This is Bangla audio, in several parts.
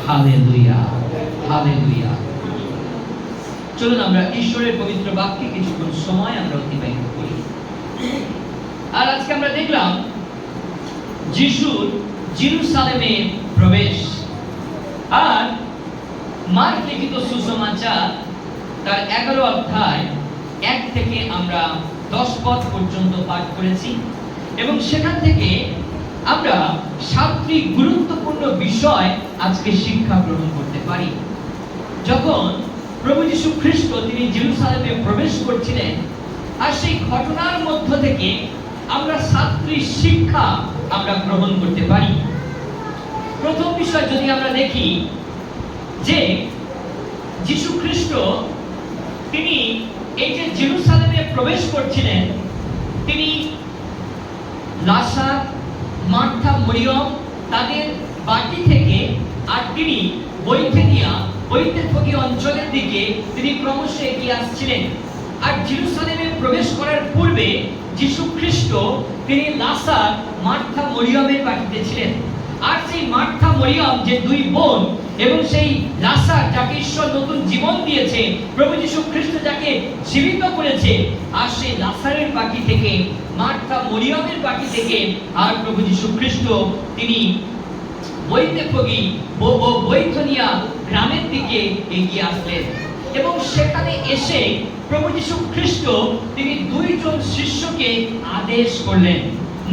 Hallelujah, hallelujah. চলুন আমরা ঈশ্বরের পবিত্র বাক্যে কিছুক্ষণ সময় আমরা অতিবাহিত করি। আর আজকে আমরা দেখলাম যিশুর জেরুসালেমে প্রবেশ। আর মার্ক লিখিত সুসমাচার তার 11 অধ্যায় 1 থেকে আমরা 10 পদ পর্যন্ত পাঠ করেছি এবং সেখান থেকে আমরা 7টি গুরুত্বপূর্ণ বিষয় আজকে শিক্ষা গ্রহণ করতে পারি। যখন প্রভু যীশু খ্রিস্ট তিনি জেরুসালেমে প্রবেশ করছিলেন, আর সেই ঘটনার মধ্য থেকে আমরা 7টি শিক্ষা আমরা গ্রহণ করতে পারি। প্রথম বিষয় যদি আমরা দেখি যে যীশু খ্রিস্ট তিনি এই যে জেরুসালেমে প্রবেশ করছিলেন, তিনি লাসার, মার্থা, মরিয়ম তাদের বাড়ি থেকে আর তিনি বৈথেনিয়া অঞ্চলের দিকে তিনি ক্রমশ এগিয়ে আসছিলেন। আর জেরুসালেমে প্রবেশ করার পূর্বে যীশু খ্রিস্ট তিনি লাসার, মার্থা, মরিয়মের বাড়িতে ছিলেন। আর সেই মার্থা, মরিয়ম যে দুই বোন এবং সেই লাসার যাকে ঈশ্বর নতুন জীবন দিয়েছে, প্রভু যীশু খ্রিস্ট যাকে জীবিত করেছে, আর সেই লাসারের বাড়ি থেকে, মার্থা, মরিয়মের বাড়ি থেকে আর প্রভু যীশু খ্রিস্ট তিনি বৈথেনিয়া গ্রামের দিকে এগিয়ে আসলেন। এবং সেখানে এসে প্রভু যীশু খ্রিস্ট তিনি দুইজন শিষ্যকে আদেশ করলেন,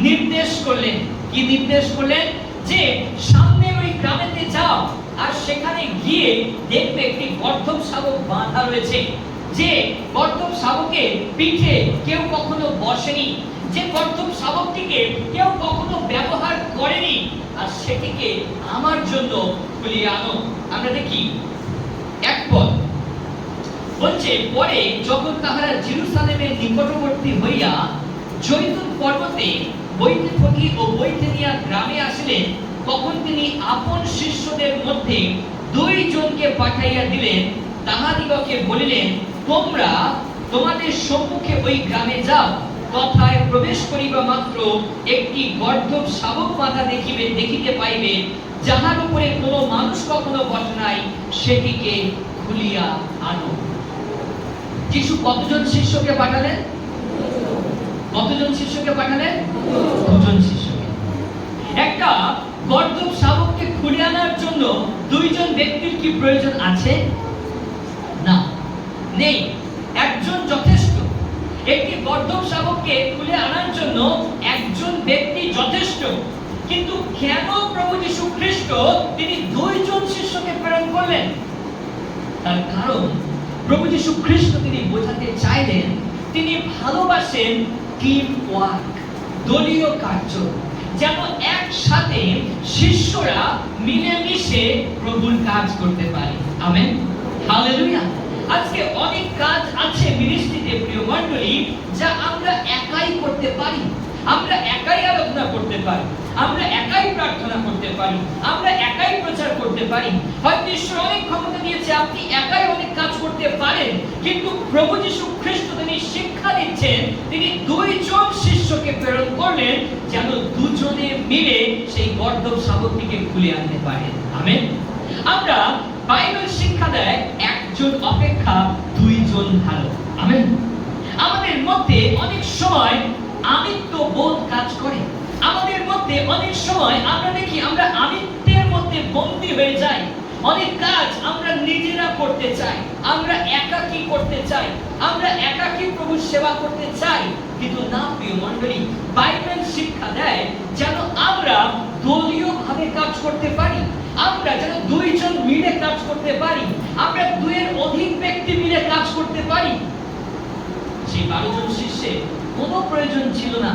নির্দেশ করলেন। কি নির্দেশ করলেন? যে সামনে ওই গ্রামেতে যাও, আর সেখানে গিয়ে দেখবে একটি গর্দভ শাবক বাঁধা রয়েছে, যে গর্দভ শাবকের পিঠে কেউ কখনো বসেনি, যে গর্দভ শাবকটিকে কেউ কখনো ব্যবহার করেনি, আর সেটিকে আমার জন্য খুলিয়ে আনো। আমরা দেখি 1 পদ বলছে, পরে যখন তাহারা জেরুসালেমের নিকটবর্তী হইয়া জৈতুন পর্বতে বৈথেফগি ও বৈথেনিয়া গ্রামে আসিলেন, তখন তিনি আপন শিষ্যদের মধ্যে 2 জনকে পাঠাইয়া দিলেন, তাহাদিগকে বলিলেন, তোমরা তোমাদের সম্মুখে ওই গ্রামে যাও, তথায় প্রবেশ করিবা মাত্র একটি গর্দভ শাবক বাঁধা দেখিতে পাইবে, যাহার উপরে কোনো মানুষ কখনো বসে নাই, সেটিকে খুলিয়া আনো। যিশু কতজন শিষ্যকে পাঠালেন? কতজন শিষ্যকে পাঠালেন? 2 জন শিষ্যকে। একটা গর্দভ শাবককে খুলে আনার জন্য 2 জন ব্যক্তির কি প্রয়োজন আছে? না, নেই। একজন যথেষ্ট। একটি গর্দভ শাবককে খুলে আনার জন্য একজন ব্যক্তি যথেষ্ট। কিন্তু কেন প্রভু যীশু খ্রিস্ট তিনি 2 জন শিষ্যকে প্রেরণ করলেন? তার কারণ প্রভু যীশু খ্রিস্ট তিনি বোঝাতে চাইলেন, তিনি ভালোবাসেন টিম ওয়ার্ক, দলীয় কার্য, যেন একসাথে শিষ্যরা মিলেমিশে প্রভুর কাজ করতে পারে। Amen, hallelujah. আজকে অনেক কাজ আছে মিনিস্ট্রিতে প্রিয় মণ্ডলী, যা আমরা একাই করতে পারি। আমরা একাই আরাধনা করতে পারি, আমরা একাই প্রার্থনা করতে পারি, আমরা একাই প্রচার করতে পারি। হয়তো ঈশ্বর অনেক ক্ষমতা দিয়েছে, আপনি একাই অনেক কাজ করতে পারেন, কিন্তু প্রভু যীশু খ্রিস্ট তিনি শিক্ষা দিচ্ছেন, তিনি 2 জন শিষ্যকে প্রেরণ করলেন, যেন 2 জনে মিলে সেই গর্দভ শাবকটিকে খুলে আনতে পারেন। আমেন। আমরা বাইবেল শিক্ষা দেয় একজন অপেক্ষা 2 জন ভালো। আমেন। আমাদের মধ্যে অনেক সময় আমিত্ব বোধ কাজ করে। আমাদের মধ্যে অনেক সময় আমরা দেখি আমরা আমিত্বের মধ্যে বন্দী হয়ে যাই। অনেক কাজ আমরা নিজেরা করতে চাই, আমরা একাকী করতে চাই, আমরা একাকী প্রভুর সেবা করতে চাই। কিন্তু না প্রিয় মণ্ডলী, বাইবেল শিক্ষা দেয় যেন আমরা দলীয় ভাবে কাজ করতে পারি, আমরা যেন 2 জন মিলে কাজ করতে পারি, আমরা 2 এর অধিক ব্যক্তি মিলে কাজ করতে পারি। সেই 12 জন শিষ্যের কোনো প্রয়োজন ছিল না।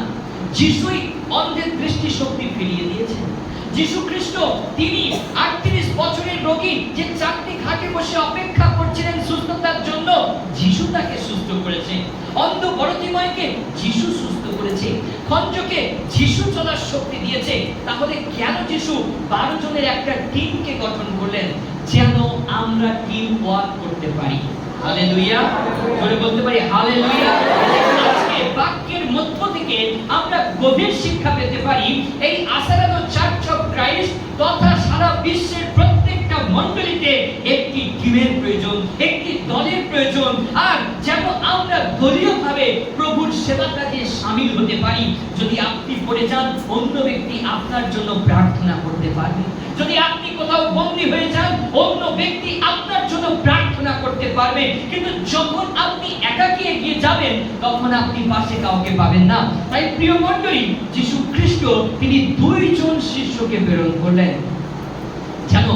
যিশুই অন্ধের দৃষ্টি শক্তি ফিরিয়ে দিয়েছেন। যিশু খ্রিস্ট তিনি 38 বছরের রোগী যে 4টি ঘাটে বসে অপেক্ষা করছিলেন সুস্থতার জন্য, যিশু তাকে সুস্থ করেছে। অন্ধ বরতিময়কে যিশু সুস্থ করেছে। খঞ্জকে যিশু চলার শক্তি দিয়েছে। তাহলে কেন যিশু 12 জনের একটা টিমকে গঠন করলেন? যেন আমরা টিম ওয়ার্ক করতে পারি। হালেলুয়া, জোরে বলতে পারি হালেলুয়া। আজকে বাক্যের মধ্য থেকে আমরা গভীর শিক্ষা পেতে পারি। এই আশীর্বাদ চার্চ অফ ক্রাইস্ট তথা সারা বিশ্বের প্রত্যেকটা প্রয়োজন, আর যেন আমরা দলীয়ভাবে প্রভুর সেবা কাজে শামিল হতে পারি। যদি আপনি পড়ে যান, অন্য ব্যক্তি আপনার জন্য প্রার্থনা করতে পারবে। যদি আপনি কোথাও বন্দী হয়ে যান, অন্য ব্যক্তি আপনার জন্য প্রার্থনা করতে পারবে। কিন্তু যখন আপনি একাকী এগিয়ে যাবেন, তখন আপনি পাশে কাউকে পাবেন না। তাই প্রিয় মণ্ডলী, যিশু খ্রিস্ট তিনি দুইজন শিষ্যকে প্রেরণ করলেন, যেন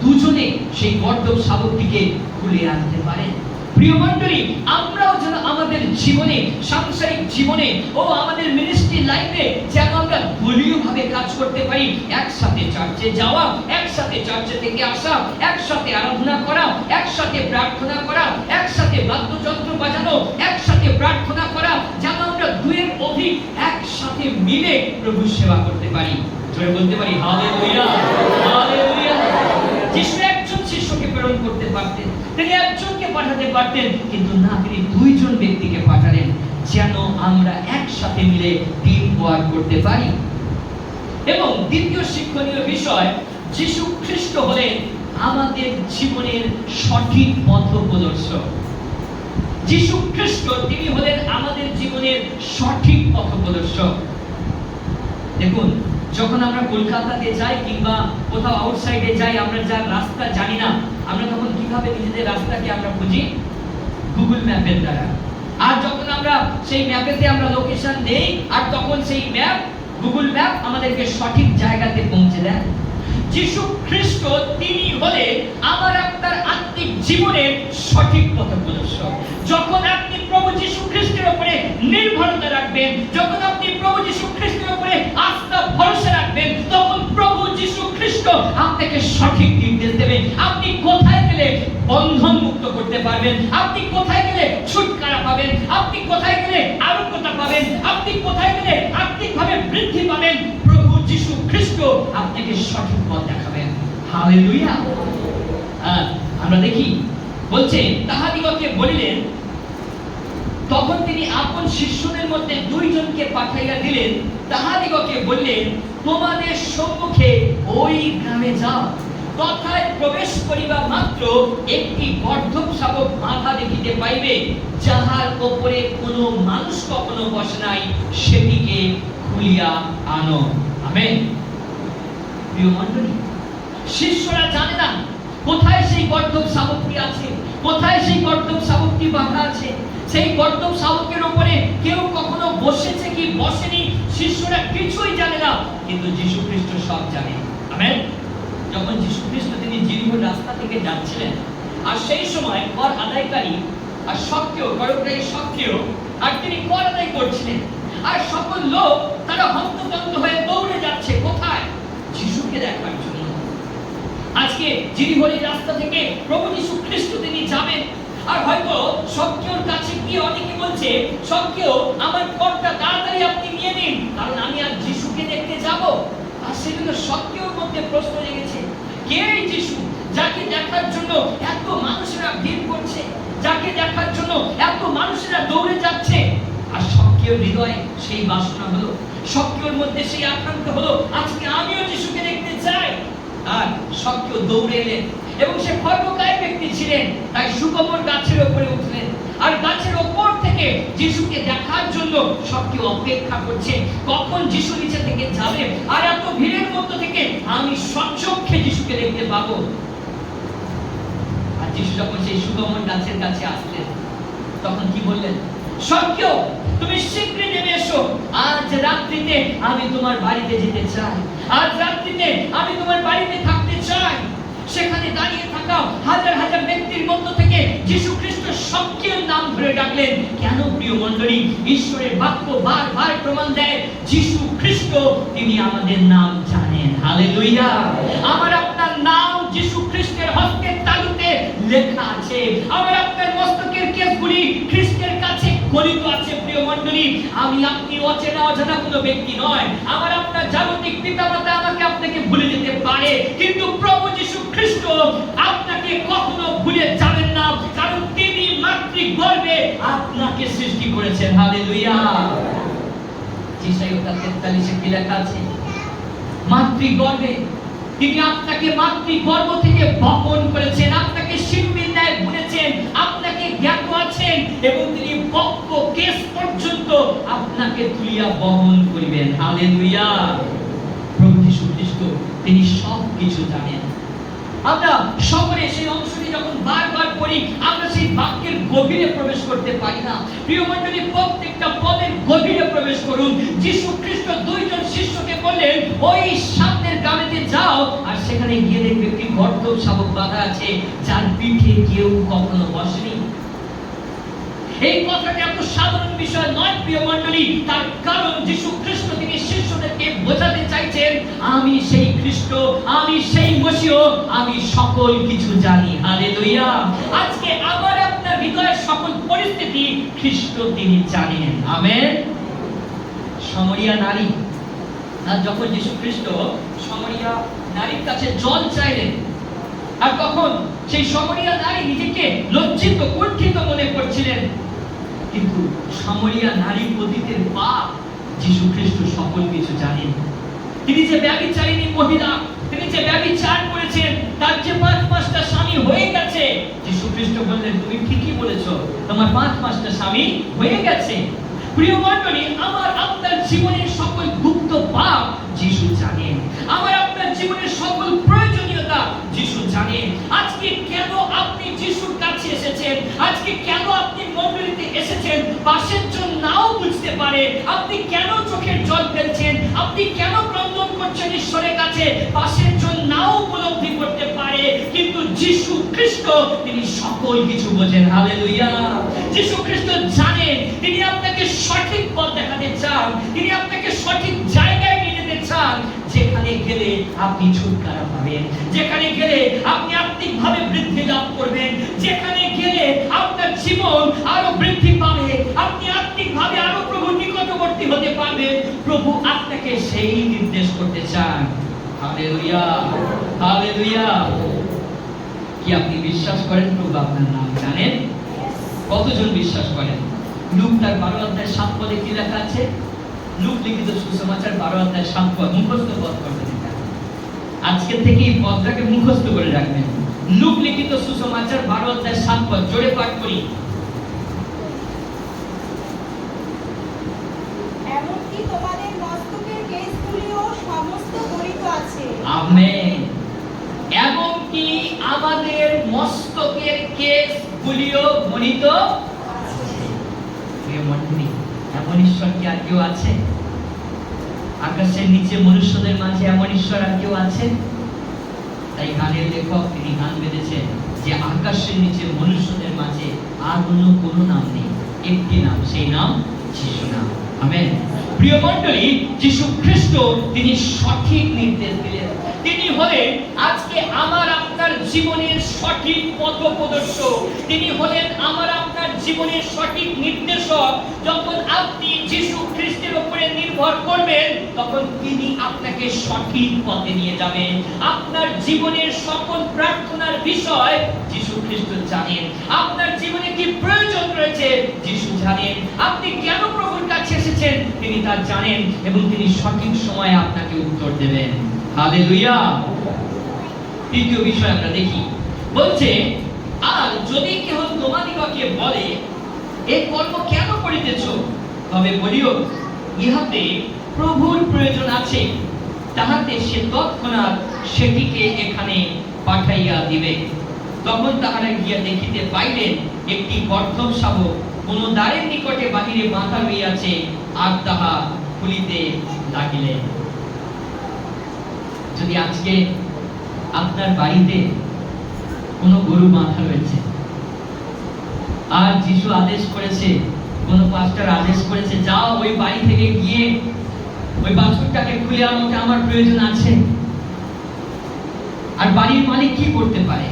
দুজনে সেই কর্তব্য শাবকটিকে খুলে আনতে পারেন। প্রিয় মণ্ডলী, আমরাও যেন আমাদের জীবনে, সাংসারিক জীবনে ও আমাদের মিনিস্ট্রি লাইফে যেন আমরা দলীয়ভাবে কাজ করতে পারি। একসাথে চার্চে যাওয়া, একসাথে চার্চে থেকে আসা, একসাথে আরাধনা করা, একসাথে প্রার্থনা করা, একসাথে বাদ্যযন্ত্র বাজানো, একসাথে প্রার্থনা করা, যেন আমরা দুয়ের অধিক একসাথে মিলে প্রভুর সেবা করতে পারি। জোরে বলতে পারি হালেলুয়া, হালেলুয়া। যিশু একজন শিষ্যকে প্রেরণ করতে পারতেন, তিনি একজনকে পাঠাতে পারতেন, কিন্তু না, তিনি দুইজন ব্যক্তিকে পাঠালেন, যেন আমরা একসাথে মিলে টিম ওয়ার্ক করতে পারি। এবং দ্বিতীয় শিক্ষণীয় বিষয়, যিশু খ্রিস্ট হলেন আমাদের জীবনের সঠিক পথপ্রদর্শক। যিশু খ্রিস্ট তিনি হলেন আমাদের জীবনের সঠিক পথপ্রদর্শক। দেখুন, যখন আমরা কলকাতাতে যাই কিংবা কোথাও আউটসাইডে যাই, আমরা যার রাস্তা জানি না, আমরা তখন কিভাবে নিজেদের রাস্তাকে আমরা খুঁজি? গুগল ম্যাপের দ্বারা। আর যখন আমরা সেই ম্যাপেতে আমরা লোকেশন দেই, আর তখন সেই ম্যাপ, গুগল ম্যাপ আমাদেরকে সঠিক জায়গাতে পৌঁছে দেয়। যিশু খ্রিস্ট তিনি হলেন আমার আপনার আত্মিক জীবনের সঠিক পথপ্রদর্শক। যখন আপনি প্রভু যিশু খ্রিস্টের উপরে নির্ভরতা রাখবেন, যখন আপনি প্রভু যিশু খ্রিস্টের উপরে আস্থা ভরসা রাখবেন, তখন প্রভু যিশু খ্রিস্ট আপনাকে সঠিক নির্দেশ দেবেন। আপনি কোথায় গেলে বন্ধন মুক্ত করতে পারবেন, আপনি কোথায় গেলে ছুটকারা পাবেন, আপনি কোথায় গেলে আরোগ্যতা পাবেন, আপনি কোথায় গেলে আত্মিকভাবে বৃদ্ধি পাবেন, প্রভু যিশু খ্রিস্ট আপনাকে সঠিক পথ দেখাবেন। হালেলুয়া। আমরা দেখি বলছে, তাহাদিগকে বলিলেন, তখন তিনি আপন শিষ্যদের মধ্যে দুইজনকে পাঠাইয়া দিলেন, তাহাদিগকে বললেন, তোমাদের সম্মুখে ওই গ্রামে যাও, তথায় প্রবেশ করিবা মাত্র একটি গর্ধব শাবক মাথা দেখিতে পাইবে, যাহার উপরে কোনো মানুষ কখনো বসে নাই, সেটিকে খুলিয়া আনো। আমেন। প্রিয় মণ্ডলী, শিষ্যরা জানে না কোথায় সেই গর্ধব শাবকটি আছে, কোথায় সেই গর্ধব শাবকটি বাঁধা আছে। সেই গর্ধব শাবকের উপরে কেউ কখনো বসেছে কি বসেনি, শিষ্যরা কিছুই জানে না, কিন্তু যিশু খ্রিস্ট সব জানে। আমেন। যখন যিশু খ্রিস্ট তিনি জিরিহোর রাস্তা থেকে যাচ্ছিলেন, আর সেই সময় কর আদায়কারী আর সক্রিয় করগ্রাহী সক্রিয়, আর তিনি কর আদায় করছিলেন, আর সকল লোক তারা হন্তদন্ত হয়ে দৌড়ে যাচ্ছে কোথায়? যিশুকে দেখার জন্য। আজকে জিরিহোর রাস্তা থেকে প্রভু যিশু খ্রিস্ট তিনি যাবেন, আর হয়তো সক্রিয়র কাছে গিয়ে অনেকে বলছে, সক্রিয় আমার করটা তাড়াতাড়ি আপনি নিয়ে নিন, কারণ আমি আর যিশুকে দেখতে যাব। আর সেজন্য সক্রিয়র মধ্যে প্রশ্ন জেগেছে, কে এই যিশু যাকে দেখার জন্য এত মানুষেরা ভিড় করছে, যাকে দেখার জন্য এত মানুষেরা দৌড়ে যাচ্ছে? আর সক্রিয়র হৃদয়ে সেই বাসনা হলো, সক্রিয়র মধ্যে সেই আকাঙ্ক্ষা হলো, আজকে আমিও যিশুকে দেখতে চাই। আর সক্রিয় দৌড়ে এলেন, এবং সে খর্বকায় ব্যক্তি ছিলেন, তাই সুকোমল গাছের উপরে উঠলেন, আর গাছের উপর থেকে যিশুকে দেখার জন্য সক্রিয় অপেক্ষা করছে, কখন যিশু নিচে থেকে যাবে, আর এত ভিড়ের মধ্য থেকে আমি সচক্ষে যিশুকে দেখতে পাবো। আর যিশু যখন সেই সুকোমল গাছের কাছে আসলেন, তখন কি বললেন? সক্রিয়, তুমি শীঘ্রই নেমে এসো, আজ রাত্রিতে আমি তোমার বাড়িতে যেতে চাই, আজ রাত্রিতে আমি তোমার বাড়িতে থাকতে চাই। সেখানে দাঁড়িয়ে থাকা হাজার হাজার ব্যক্তির মধ্য থেকে যিশু খ্রিস্ট সক্রিয়ের নাম ধরে ডাকলেন। কেন প্রিয় মণ্ডলী? ঈশ্বরের বাক্য বারবার প্রমাণ দেয়, যিশু খ্রিস্ট তিনি আমাদের নাম জানেন। হালেলুয়া। আমার আপনার নাম যিশু খ্রিস্টের হস্তের তালুতে লেখা আছে, আমার আপনার মস্তকের কেশগুলি খ্রিস্টের কাছে গলিত আছে। প্রিয় মণ্ডলী, আমি আপনি অচেনা অজানা কোনো ব্যক্তি নয়। আমার আপনার জাগতিক পিতামাতা আমাকে আপনাকে ভুলে যেতে পারে, কিন্তু প্রভু যিশু খ্রিস্ট আপনাকে কখনো ভুলে যাবেন না, কারণ তিনি মাতৃগর্ভে আপনাকে সৃষ্টি করেছেন। হালেলুয়া। যিশাইয়া 43 কি লেখা আছে? মাতৃগর্ভে তিনি আপনাকে মাতৃগর্ভ থেকে বপন করেছেন, আপনাকে শিল্পীর ন্যায় বুনেছেন, আপনাকে জ্ঞান তাকে তুলিয়া বহন করিবেন। হালেলুয়া। প্রভু যীশু খ্রিস্ট তিনি সব কিছু জানেন। আমরা সকলে সেই অংশটি যখন বারবার পড়ি, আমরা সেই বাক্যের গভীরে প্রবেশ করতে পারি না। প্রিয় মণ্ডলী, প্রত্যেকটা পদের গভীরে প্রবেশ করুন। যীশু খ্রিস্ট দুইজন শিষ্যকে বললেন, ওই সামনের গ্রামেতে যাও, আর সেখানে গিয়ে দেখবে একটি গর্দভ শাবক বাঁধা আছে, যার পিঠে কেউ কখনো বসেনি। এই কথাটা এত সাধারণ বিষয় নয় প্রিয় মণ্ডলী, তার কারণ যীশু খ্রিস্ট তিনি শিষ্যদেরকে বোঝাতে চাইছেন, আমি সেই খ্রিস্ট, আমি সেই মসিহ, আমি সকল কিছু জানি। হালেলুয়া। আজকে আমার আপনার হৃদয়ের সকল পরিস্থিতি খ্রিস্ট তিনি জানেন। আমেন। সামরিয়া নারী, আর যখন যীশু খ্রিস্ট সামরিয়া নারীর কাছে জল চাইলেন, আর তখন সেই সামরিয়া নারী নিজেকে লজ্জিত কুণ্ঠিত মনে করছিলেন, কিন্তু সামরিয়া নারীর অতীতের পাপ যীশু খ্রিস্ট সকল কিছু জানেন। তিনি যে ব্যভিচারিণী মহিলা, তিনি যে ব্যভিচার করেছেন, তার যে 5-5টা স্বামী হয়ে গেছে, যীশু খ্রিস্ট বললেন, তুমি ঠিকই বলেছো, তোমার 5-5টা স্বামী হয়ে গেছে। প্রিয় মণ্ডলী, আমার আপনার জীবনের সকল গুপ্ত পাপ যীশু জানেন। আমার আপনার জীবনের সকল প্রয়োজনীয়তা যীশু জানেন। আজকে কেন আপনি যীশুর কাছে এসেছেন, আজকে কেন আপনি মণ্ডলীতে এসেছেন, পাশের জন নাও বুঝতে পারে। আপনি কেন চোখের জল ফেলছেন, আপনি কেন ক্রন্দন করছেন ঈশ্বরের কাছে, পাশের জন নাও উপলব্ধি করতে পারে, কিন্তু যীশু খ্রিস্ট তিনি সকল কিছু বোঝেন। হালেলুয়া। যীশু খ্রিস্ট জানেন, তিনি আপনাকে সঠিক পথ দেখাতে চান, তিনি আপনাকে সঠিক জায়গায় নিয়ে যেতে চান, যেখানে গেলে আপনি ছুটকারা পাবেন, যেখানে গেলে আপনি আত্মিকভাবে বৃদ্ধি লাভ করবেন, যেখানে গেলে আপনার জীবন আরো বৃদ্ধি পাবে, আপনি আত্মিকভাবে আরো প্রভুর নিকটবর্তী হতে পারবেন। প্রভু আপনাকে সেই নির্দেশ করতে চান। হালেলুয়া। হালেলুয়া। কি আপনি বিশ্বাস করেন প্রভু আপনার নাম জানেন? কতজন বিশ্বাস করেন? লুক তার 12 অধ্যায় 7 পদে কি লেখা আছে? লুক লিখিত সুসমাচার 12 অধ্যায় 7 পদ, মুখস্থ পদ করবেন। আজকে থেকে এই পদটাকে মুখস্থ করে রাখবেন। লুক লিখিত সুসমাচার 12 অধ্যায় 7 পদ, জোরে পাঠ করি। এমনকি তোমাদের মস্তকের কেশগুলিও সমস্ত গণিত আছে। আমেন। এমনকি আমাদের মস্তকের কেশগুলিও গণিত আছে। প্রিয় মণ্ডলী, এমন ঈশ্বর কি আর কেউ আছে? আকাশের নিচে মনুষ্যদের মাঝে এমন ঈশ্বর আর কেউ আছে? তাই গানের লেখক তিনি গান বেঁধেছেন যে আকাশের নিচে মনুষ্যদের মাঝে আর অন্য কোনো নাম নেই, একটি নাম, সেই নাম যিশু নাম। আমেন। প্রিয় মণ্ডলী, যীশু খ্রিস্ট তিনি সঠিক নির্দেশ দিলেন। তিনি হলেন আজকে আমার আপনার জীবনের সঠিক পথপ্রদর্শক। তিনি হলেন আমার আপনার জীবনের সঠিক নির্দেশক। যখন আপনি যীশু খ্রিস্টের উপরে নির্ভর করবেন, তখন তিনি আপনাকে সঠিক পথে নিয়ে যাবেন। আপনার জীবনের সকল প্রার্থনার বিষয় যীশু খ্রিস্ট জানেন। আপনার জীবনে কি প্রয়োজন রয়েছে যীশু জানেন। আপনি কেন প্রভুর কাছে এসেছেন তিনি তা জানেন, এবং তিনি সঠিক সময়ে আপনাকে উত্তর দেবেন। হালেলুয়া। তৃতীয় বিষয় আমরা দেখি, বলছে, আর যদি কেহ তোমাদিগকে বলে এই কর্ম কেন করিতেছ, তবে বলিও ইহাতে প্রভুর প্রয়োজন আছে, তাহাতে সে তৎক্ষণাৎ সেটিকে এখানে পাঠাইয়া দিবে। তখন তাহারা গিয়া দেখিতে পাইলেন একটি গর্দভ শাবক কোন দ্বারের নিকটে বাহিরে বাঁধা রইয়াছে, আর তাহা খুলিতে লাগিলেন। যদি আজকে আপনার বাড়িতে কোনো গরু বাঁধা রয়েছে, আর যিশু আদেশ করেছে, কোন পাস্টার আদেশ করেছে, যাও ওই বাড়ি থেকে গিয়ে ওই বাছুরটাকে খুলে আনো, আমার প্রয়োজন আছে, আর বাড়ির মালিক কি করতে পারে?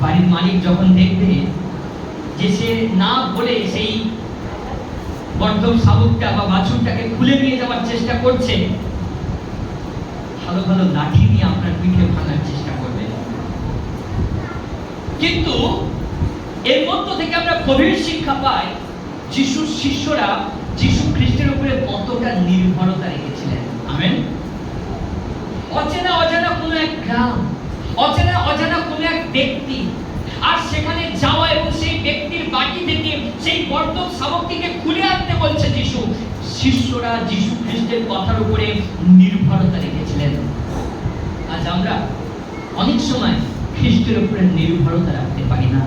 বাড়ির মালিক যখন দেখবে যে সে না বলে সেই গর্দভ শাবকটা বা বাছুরটাকে খুলে নিয়ে যাওয়ার চেষ্টা করছে, ভালো ভালো লাঠি দিয়ে আপনার পিঠে ভাঙার চেষ্টা করবে। কিন্তু এর মধ্য থেকে আমরা গভীর শিক্ষা পাই, যিশুর শিষ্যরা যিশু খ্রিস্টের উপরে কতটা নির্ভরতা রেখেছিলেন। আমেন। অচেনা অজানা কোনো এক গ্রাম, অচেনা অজানা কোনো এক ব্যক্তি, আর সেখানে যাওয়া এবং সেই ব্যক্তির বাড়ি বাটি থেকে সেই বর্তক শাবকটিকে খুলে আনতে বলছে যিশু। শিষ্যরা যিশু খ্রিস্টের কথার উপরে নির্ভরতা রেখেছিলেন। আজ আমরা অনেক সময় খ্রিস্টের উপরে নির্ভরতা রাখতে পারি না,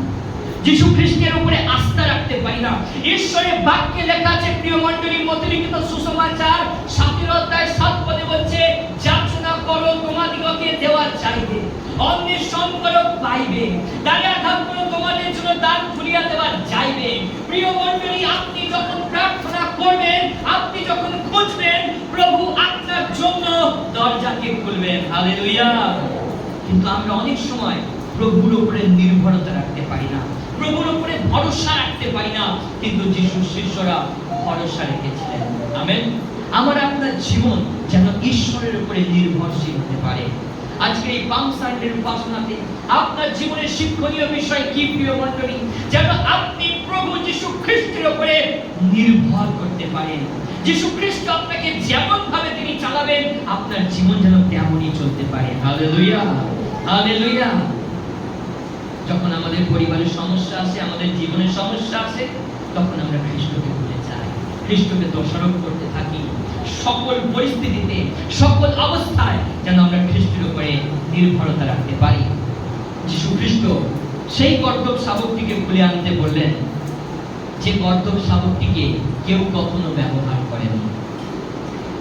যিশু খ্রিস্টের উপরে আস্থা রাখতে পারি না। ঈশ্বরের বাক্যে লেখা আছে, প্রিয় মণ্ডলী, মতলিখিত সুসমাচার 7 অধ্যায় 7 পদে বলছে, যাচনা করো তোমাদিগকে দেওয়া যাইবে, অন্বেষণ করো পাইবে, দ্বারাঘাত করো তোমাদের জন্য দ্বার খুলিয়া দেওয়া যাইবে। প্রিয় মণ্ডলী, আপনি যখন প্রার্থনা করবেন, আপনি যখন খুঁজবেন, প্রভু আপনার জন্য দরজাকে খুলবেন। হালেলুয়া। কিন্তু আমরা অনেক সময় প্রভুর উপরে নির্ভরতা রাখতে পারি না, প্রভুর উপরে ভরসা রাখতে পারি না, কিন্তু যিশুর শিষ্যরা ভরসা রেখেছিলেন। আমেন। আমার আপনার জীবন যেন ঈশ্বরের উপরে নির্ভরশীল হতে পারে। আজকে এই পাম সানডের উপাসনাতে আপনার জীবনের শিক্ষণীয় বিষয় কি, প্রিয় মণ্ডলী? যেন আপনি প্রভু যিশু খ্রিস্টের উপরে নির্ভর করতে পারেন। যিশু খ্রিস্ট আপনাকে যেমন ভাবে তিনি চালাবেন, আপনার জীবন যেন তেমনই চলতে পারে। Hallelujah, hallelujah. যখন আমাদের পরিবারের সমস্যা আসে, আমাদের জীবনের সমস্যা আসে, তখন আমরা খ্রিস্টকে ভুলে যাই, খ্রিস্টকে দোষারোপ করতে থাকি। সকল পরিস্থিতিতে, সকল অবস্থায় যেন আমরা খ্রিস্টের উপরে নির্ভরতা রাখতে পারি। যিশু খ্রিস্ট সেই বর্তক শাবকটিকে খুলে আনতে বললেন, যে বর্তক শাবকটিকে কেউ কখনো ব্যবহার করেনি।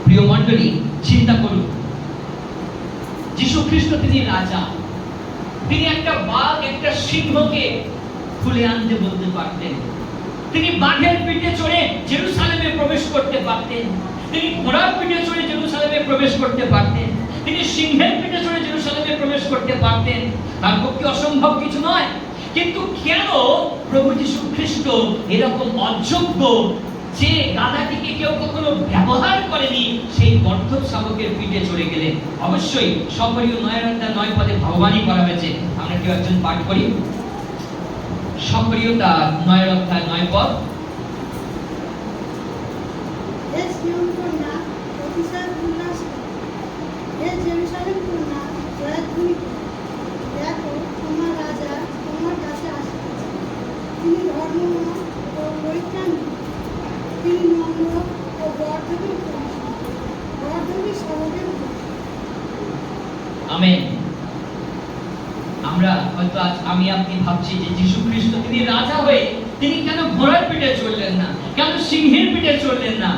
প্রিয় মণ্ডলী, চিন্তা করুন, যিশু খ্রিস্ট তিনি রাজা, তিনি একটা বাঘ, একটা সিংহকে খুলে আনতে বলতে পারতেন। তিনি বাঘের পিঠে চড়ে জেরুসালেমে প্রবেশ করতে পারতেন, তিনি ঘোড়ার পিঠে চড়ে জেরুসালেমে প্রবেশ করতে পারতেন, তিনি সিংহের পিঠে চড়ে জেরুসালেমে প্রবেশ করতে পারতেন। তার পক্ষে অসম্ভব কিছু নয়। কিন্তু কেন প্রভু যিশু খ্রিস্ট এরকম অযোগ্য, যে গাধাটিকে কেউ কখনো ব্যবহার করেনি, সেই বর্ধক শাবকের পিঠে চড়ে গেলেন? অবশ্যই সপরিয় 9 পদে ভগবানই করা হয়েছে। আমরা কেউ একজন পাঠ করি সপরিয়তা 9 পদ। দেখো, তোমার রাজা তোমার কাছে আসিতেছে, তিনি ধর্মময় ও পরিত্রাণী, তিনি নম্র ও বর্ধবী স্বভাবের। আমেন। আমরা হয়তো আজ আমি আপনি ভাবছি যে যিশু খ্রিস্ট তিনি রাজা হয়ে তিনি কেন ঘোড়ার পিঠে চড়লেন না, কেন সিংহের পিঠে চড়লেন না?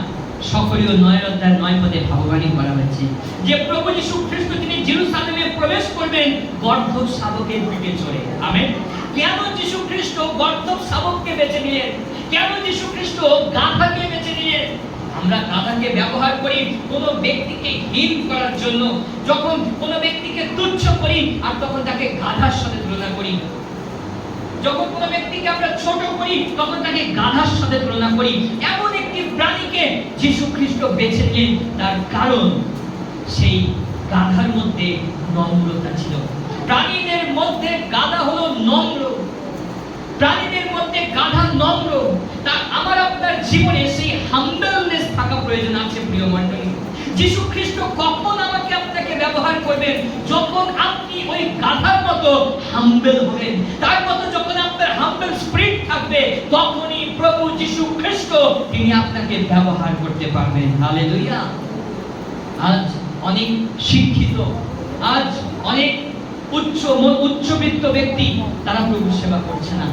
সকলীয় 9 পদে ভগবানই করা হয়েছে যে প্রভু যিশু খ্রিস্ট তিনি জেরুসালেমে প্রবেশ করবেন বর্ধক শাবকের পিঠে চড়ে। আমেন। কেন যিশু খ্রিস্ট বর্ধক শাবককে বেছে নিলেন? কেন যিশু খ্রিস্ট গাধাকে বেছে নিলেন? আমরা গাধাকে ব্যবহার করি কোন ব্যক্তিকে হীন করার জন্য। যখন কোন ব্যক্তিকে তুচ্ছ করি, আর তখন তাকে গাধার সাথে তুলনা করি। যখন কোন ব্যক্তিকে আমরা ছোট করি, তখন তাকে গাধার সাথে তুলনা করি। এমন একটি প্রাণীকে যিশু খ্রিস্ট বেছে নিলেন, তার কারণ সেই গাধার মধ্যে নম্রতা ছিল। প্রাণীদের মধ্যে গাধা হলো নম্র, প্রাণীদের মধ্যে গাধা নম্র। তা আমার আপনার জীবনে সেই হাম্বলনেস থাকা প্রয়োজন আছে, প্রিয় মণ্ডলী। যিশু খ্রিস্ট কখন আমাকে আপনাকে ব্যবহার করবেন? যখন আপনি ওই গাধার মতো হাম্বল হবেন। তার মতো যখন আপনার হাম্বল স্পিরিট থাকবে, তখনই প্রভু যিশু খ্রিস্ট তিনি আপনাকে ব্যবহার করতে পারবেন। হালেলুয়া। আজ অনেক শিক্ষিত, আজ অনেক উচ্চবিত্ত ব্যক্তি, তারা প্রভু সেবা করছে না।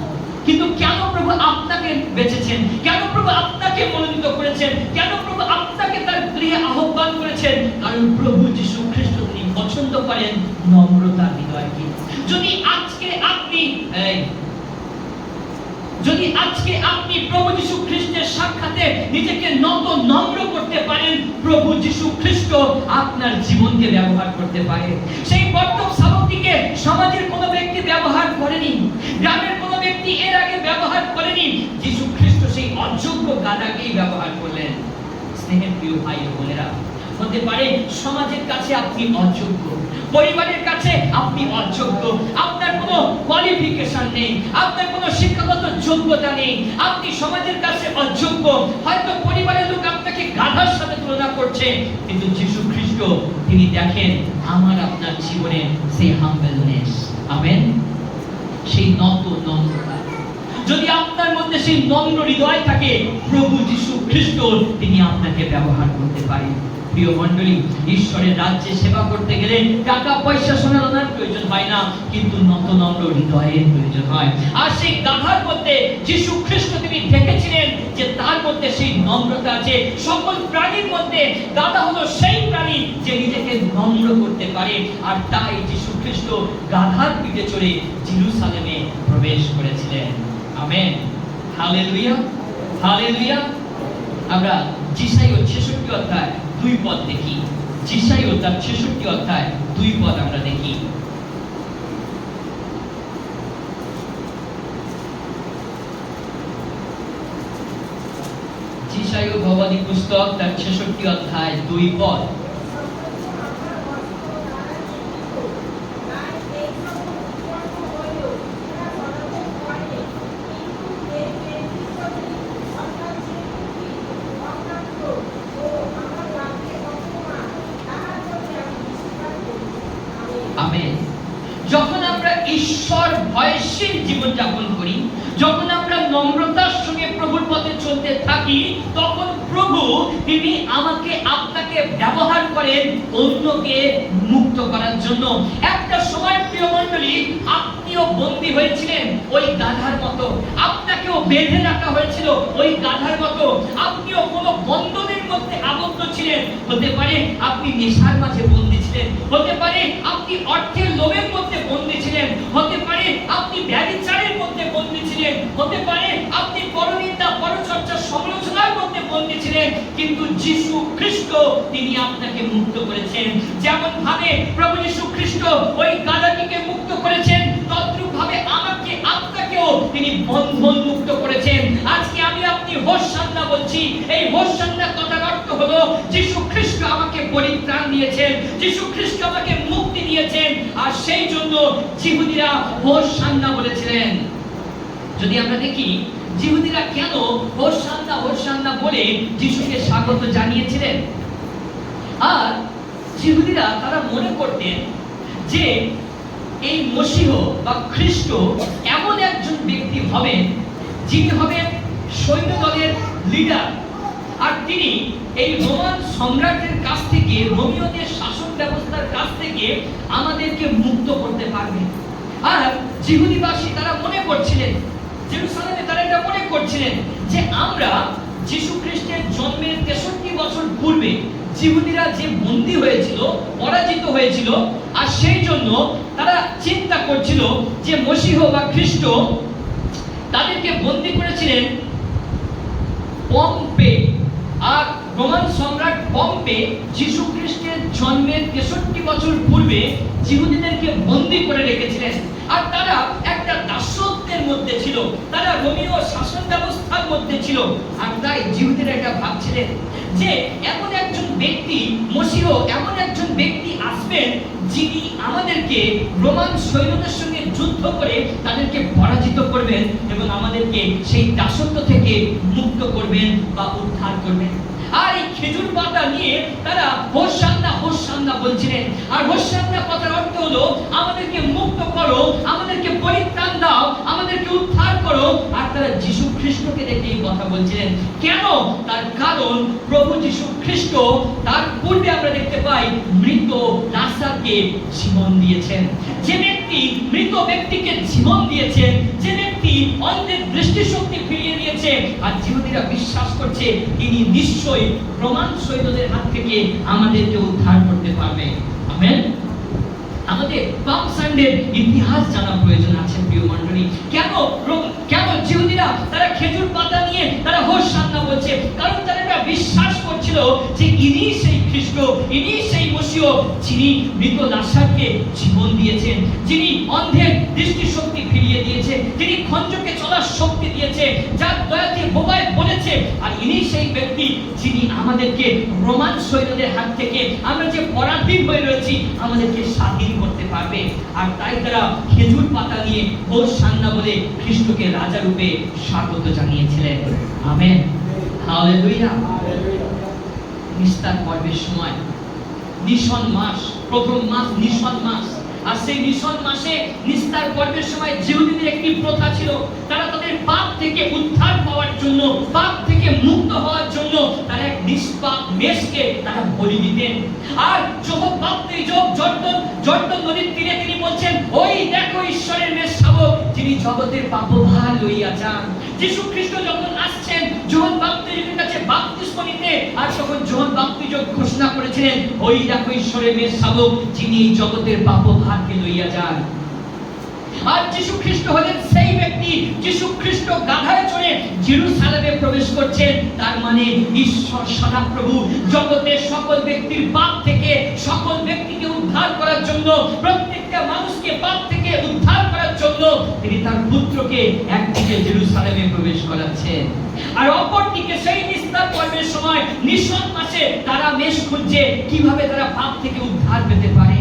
কিন্তু কেন প্রভু আপনাকে বেঁচেছেন? কেন প্রভু আপনাকে মনোনীত করেছেন? কেন প্রভু আপনাকে তার গৃহে আহ্বান করেছেন? কারণ প্রভু যিশু খ্রিস্ট তিনি পছন্দ করেন নম্রতার হৃদয়কে। যদি আজকে আপনি প্রভু যিশু খ্রিস্টের সাক্ষাতে নিজেকে নম্র করতে পারেন, প্রভু যিশু খ্রিস্ট আপনার জীবনকে ব্যবহার করতে পারে। সেই বর্তক শাবকটিকে সমাজের কোন ব্যক্তি ব্যবহার করেনি, গ্রামের কোন ব্যক্তি এর আগে ব্যবহার করেনি। যিশু খ্রিস্ট সেই অযোগ্য গাধাকেই ব্যবহার করলেন। স্নেহের প্রিয় ভাই ও বোনেরা, হতে পারে সমাজের কাছে আপনি অযোগ্য, পরিবারের কাছে আপনি অযোগ্য, আপনার কোনো কোয়ালিফিকেশন নেই, আপনার কোনো শিক্ষাগত যোগ্যতা নেই, আপনি সমাজের কাছে অযোগ্য। হয়তো পরিবারের লোক আপনাকে গাধার সাথে তুলনা করছে, কিন্তু যিশু খ্রিস্ট তিনি দেখেন আমার আপনার জীবনে সেই হাম্বলনেস। আমেন। সেই নম্রতা। যদি আপনার মধ্যে সেই নম্র হৃদয় থাকে, প্রভু যীশু খ্রিস্ট তিনি আপনাকে ব্যবহার করতে পারেন। প্রিয় মণ্ডলী, ঈশ্বরের রাজ্যে সেবা করতে গেলে টাকা পয়সা সোনা দানার প্রয়োজন হয় না, কিন্তু নত নম্র হৃদয়ের প্রয়োজন হয়। আর সেই গাধার মধ্যে যীশু খ্রিস্ট তিনি দেখেছিলেন যে তার মধ্যে সেই নম্রতা আছে। সকল প্রাণীর মধ্যে গাধা হলো সেই প্রাণী যে নিজেকে নম্র করতে পারে, আর তাই যীশু খ্রিস্ট গাধার পিঠে চড়ে জেরুজালেমে প্রবেশ করেছিলেন। Amen, hallelujah, hallelujah. আমরা যিশাইয়া 66 অধ্যায় 2 পদ দেখি। যিশাইয়া তার 66 অধ্যায় 2 পদ আমরা দেখি। যিশাইয়া ভগবতী পুস্তক তার 66 অধ্যায় 2 পদ। আমেন। যখন আমরা ঈশ্বর ভয়শীল জীবন যাপন করি, যখন আমরা নম্রতার সঙ্গে প্রভুর পথে চলতে থাকি, তখন প্রভু তিনি আমাকে আপনাকে ব্যবহার করেন অন্যকে মুক্ত করার জন্য। একটা সময় প্রিয় মণ্ডলী, আপনিও বন্দী হয়েছিলেন ওই গাধার মতো, আপনাকেও বেঁধে রাখা হয়েছিল ওই গাধার মতো, আপনিও কোনো বন্ধনের মধ্যে আবদ্ধ ছিলেন। হতে পারে আপনি নেশার মাঝে বন্দী ছিলেন, হতে পারে আপনি অর্থের লোভের মধ্যে বন্দী ছিলেন, হতে পারে আপনি ব্যভিচারের মধ্যে বন্দী ছিলেন, হতে পারে আপনি পরনিন্দা পরচর্চা সমালোচনার মধ্যে বন্দী ছিলেন, কিন্তু যীশু খ্রিস্ট তিনি আপনাকে মুক্ত করেছেন। যেমন ভাবে প্রভু যীশু খ্রিস্ট ওই গাধাটিকে মুক্ত করেছেন, তদ্রূপ ভাবে আমাকে আপনাকেও তিনি বন্ধন মুক্ত করেছেন। আজকে আমি আপনি হোসান্না বলছি, এই হোসান্না কথার অর্থ হলো যীশু খ্রিস্ট আমাকে পরিত্রাণ দিয়েছেন, যীশু খ্রিস্ট আমাকে মুক্তি দিয়েছেন, আর সেই জন্য জিহুদীরা হোসান্না বলেছিলেন। যদি আমরা দেখি জিহুদীরা কেন হোসান্না হোসান্না বলে যিশুকে স্বাগত জানিয়েছিলেন, আর জিহুদীরা তারা মনে করতেন যে এই মসিহ বা খ্রিস্ট এমন একজন ব্যক্তি হবেন যিনি হবেন সৈন্য দলের লিডার, আর তিনি এই রোমান সম্রাটের কাছ থেকে, রোমীয়দের শাসন ব্যবস্থার কাছ থেকে আমাদেরকে মুক্ত করতে পারবেন। আর জিহুদীবাসী তারা মনে করছিলেন, জেরুজালেমে তারা এটা মনে করছিলেন যে আমরা যীশু খ্রিস্টের জন্মের 63 বছর পূর্বে জিহুদীরা যে বন্দী হয়েছিল, পরাজিত হয়েছিল, আর সেই জন্য তারা চিন্তা করছিল যে মসিহ বা খ্রিস্ট তাদেরকে বন্দী করেছিলেন পম্পে, আর রোমান সম্রাট পম্পে যীশু খ্রিস্টের জন্মের 63 বছর পূর্বে জিহুদীদেরকে বন্দী করে রেখেছিলেন। আর তারা একটা দাসত্বের মধ্যে ছিল, তারা রোমীয় শাসন ব্যবস্থার মধ্যে ছিল। আর তাই জিহুদীরা এটা ভাবছিলেন যে এমন একজন ব্যক্তি, মসিহ এমন একজন ব্যক্তি আসবেন যিনি আমাদেরকে রোমান সৈন্যদের সঙ্গে যুদ্ধ করে তাদেরকে পরাজিত করবেন এবং আমাদেরকে সেই দাসত্ব থেকে মুক্ত করবেন বা উদ্ধার করবেন। আর এই খেজুর পাতা নিয়ে তারা হোসান্না হোসান্না বলছিলেন। আর হোসান্না কথার অর্থ হলো আমাদেরকে মুক্ত করো, আমাদেরকে পরিত্রাণ দাও, আমাদেরকে উদ্ধার করো। আর তারা যীশু খ্রিস্টকে দেখে এই কথা বলছিলেন। কেন? তার কারণ প্রভু যীশু খ্রিস্ট তার পূর্বে আমরা দেখতে পাই মৃত লাজারকে জীবন দিয়েছেন। যে ব্যক্তি মৃত ব্যক্তিকে জীবন দিয়েছেন, যে ব্যক্তি অন্ধের দৃষ্টিশক্তি ফিরিয়ে দিয়েছে, আর জিহুদীরা বিশ্বাস করছে তিনি নিশ্চয়ই রোমান সৈন্যদের হাত থেকে আমাদেরকে উদ্ধার করতে পারবে। আমেন। আমাদের পাম সানডের ইতিহাস জানা প্রয়োজন আছে প্রিয় মণ্ডলী। কেন জিহুদীরা তারা খেজুর পাতা নিয়ে তারা হোসান্না বলছে? কারণ তারা এটা বিশ্বাস করছিল যে ইনি সেই খ্রিস্ট, ইনি সেই মসিহ যিনি মৃত লাজারকে জীবন দিয়েছেন, যিনি অন্ধের দৃষ্টিশক্তি ফিরিয়ে দিয়েছে, যিনি খঞ্জকে চলার শক্তি দিয়েছে, যার দয়াতে বোবায় বলেছে। আর ইনি সেই ব্যক্তি যিনি আমাদেরকে রোমান সৈন্যদের হাত থেকে, আমরা যে পরাধীন হয়ে রয়েছি, আমাদেরকে স্বাধীন করতে পারবে। আর তাই তারা খেজুর পাতা নিয়ে হোসান্না বলে খ্রিস্টকে রাজা রূপে স্বাগত জানিয়েছিলেন। Amen, hallelujah. নিস্তার পর্বের সময় নিশন মাস, প্রথম মাস নিশন মাস, আর সেই নিশন মাসে নিস্তার পর্বের সময় জিহুদীদের একটি প্রথা ছিল, তারা তাদের তাদের পাপ থেকে উদ্ধার পাওয়ার জন্য, পাপ থেকে মুক্ত হওয়ার জন্য তারা এক নিষ্পাপ মেষকে তারা বলি দিতেন। আর যোহন বাপ্তিস্ম জর্দন নদীর তীরে তিনি বলছেন, ওই দেখো ঈশ্বরের মেষ শাবক, যিনি জগতের পাপভার লইয়া যান। যীশু খ্রিস্ট যখন আসছেন যোহন বাপ্তিস্মের কাছে বাপ্তিস্ম নিতে, আর তখন যোহন বাপ্তিস্ম ঘোষণা করেছিলেন, ওই দেখো ঈশ্বরের মেষ শাবক, যিনি এই জগতের পাপভারকে লইয়া যান। আর যীশু খ্রিস্ট হলেন সেই ব্যক্তি, যীশু খ্রিস্ট গাধায় চড়ে জেরুজালেমে প্রবেশ করছেন। তার মানে ঈশ্বর সদাপ্রভু জগতের সকল ব্যক্তির পাপ থেকে সকল ব্যক্তিকে উদ্ধার করার জন্য, প্রত্যেকটা মানুষকে পাপ থেকে উদ্ধার করার জন্য তিনি তার পুত্রকে একদিকে জেরুজালেমে প্রবেশ করাচ্ছেন, আর অপরদিকে সেই নিস্তার পর্বের সময় নিশন মাসে তারা মেষ খুঁজছে কিভাবে তারা পাপ থেকে উদ্ধার পেতে পারে।